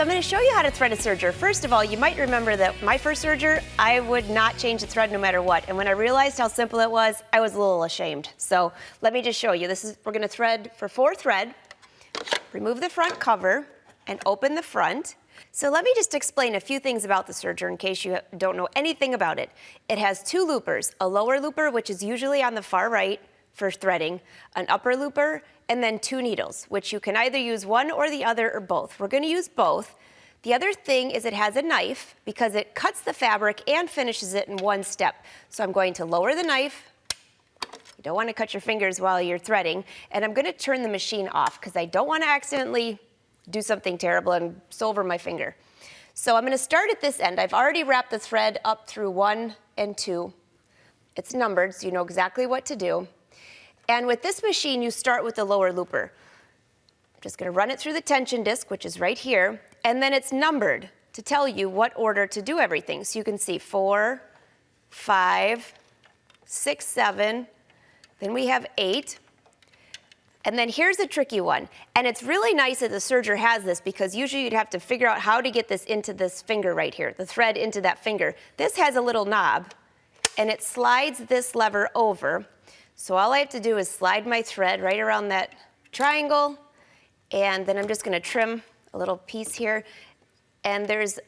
I'm going to show you how to thread a serger. First of all, you might remember that my first serger, I would not change the thread no matter what. And when I realized how simple it was, I was a little ashamed. So let me just show you. We're going to thread for 4 thread. Remove the front cover and open the front. So let me just explain a few things about the serger in case you don't know anything about it. It has 2 loopers, a lower looper, which is usually on the far right for threading, an upper looper, and then 2 needles, which you can either use one or the other or both. We're going to use both. The other thing is it has a knife because it cuts the fabric and finishes it in one step. So I'm going to lower the knife. You don't want to cut your fingers while you're threading. And I'm going to turn the machine off because I don't want to accidentally do something terrible and sew over my finger. So I'm going to start at this end. I've already wrapped the thread up through 1 and 2. It's numbered, so you know exactly what to do. And with this machine, you start with the lower looper. I'm just going to run it through the tension disc, which is right here, and then it's numbered to tell you what order to do everything. So you can see 4, 5, 6, 7, then we have 8, and then here's a tricky one. And it's really nice that the serger has this because usually you'd have to figure out how to get this into this finger right here, the thread into that finger. This has a little knob, and it slides this lever over. So all I have to do is slide my thread right around that triangle, and then I'm just going to trim a little piece here, and there's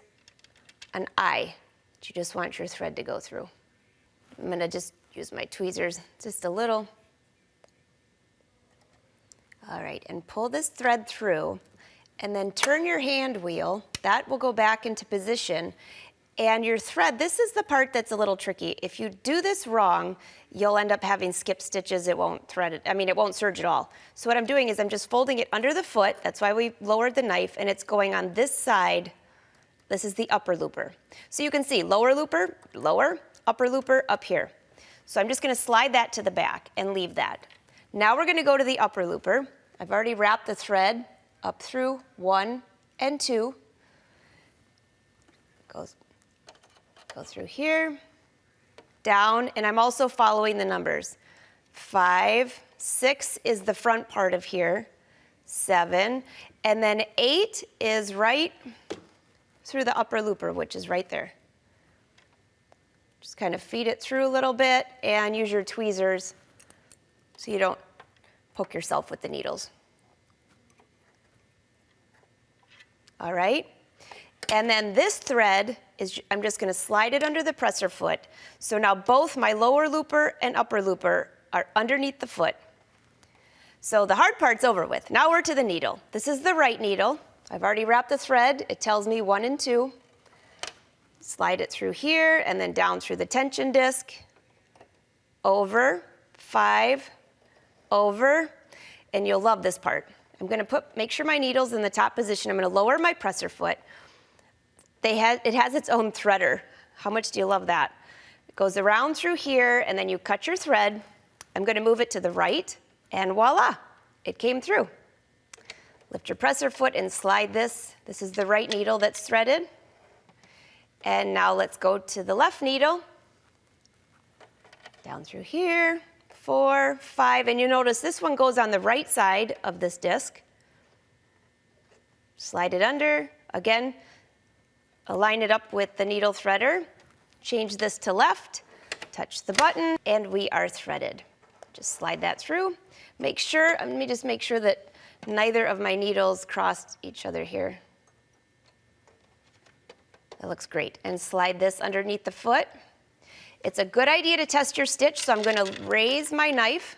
an eye that you just want your thread to go through. I'm going to just use my tweezers just a little. All right, and pull this thread through, and then turn your hand wheel. That will go back into position. And your thread, this is the part that's a little tricky. If you do this wrong, you'll end up having skip stitches. It won't thread it. I mean, it won't serge at all. So what I'm doing is I'm just folding it under the foot. That's why we lowered the knife, and it's going on this side. This is the upper looper. So you can see lower looper, lower, upper looper up here. So I'm just going to slide that to the back and leave that. Now we're going to go to the upper looper. I've already wrapped the thread up through 1 and 2. Go through here, down, and I'm also following the numbers. 5, 6 is the front part of here, 7, and then 8 is right through the upper looper, which is right there. Just kind of feed it through a little bit and use your tweezers so you don't poke yourself with the needles. All right. And then this thread I'm just going to slide it under the presser foot. So now both my lower looper and upper looper are underneath the foot. So the hard part's over with. Now we're to the needle. This is the right needle. I've already wrapped the thread. It tells me 1 and 2. Slide it through here and then down through the tension disc. Over, 5, over, and you'll love this part. I'm going to make sure my needle's in the top position. I'm going to lower my presser foot. It has its own threader. How much do you love that? It goes around through here, and then you cut your thread. I'm going to move it to the right, and voila, it came through. Lift your presser foot and slide this. This is the right needle that's threaded. And now let's go to the left needle. Down through here, 4, 5, and you notice this one goes on the right side of this disc. Slide it under. Again, align it up with the needle threader, change this to left, touch the button, and we are threaded. Just slide that through. Let me just make sure that neither of my needles crossed each other here. That looks great. And slide this underneath the foot. It's a good idea to test your stitch, so I'm going to raise my knife,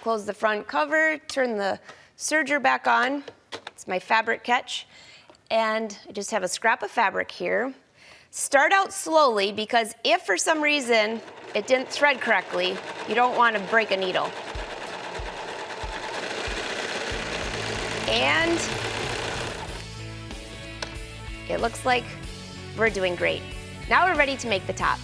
close the front cover, turn the serger back on. It's my fabric catch. And I just have a scrap of fabric here. Start out slowly because if for some reason it didn't thread correctly, you don't want to break a needle. And it looks like we're doing great. Now we're ready to make the top.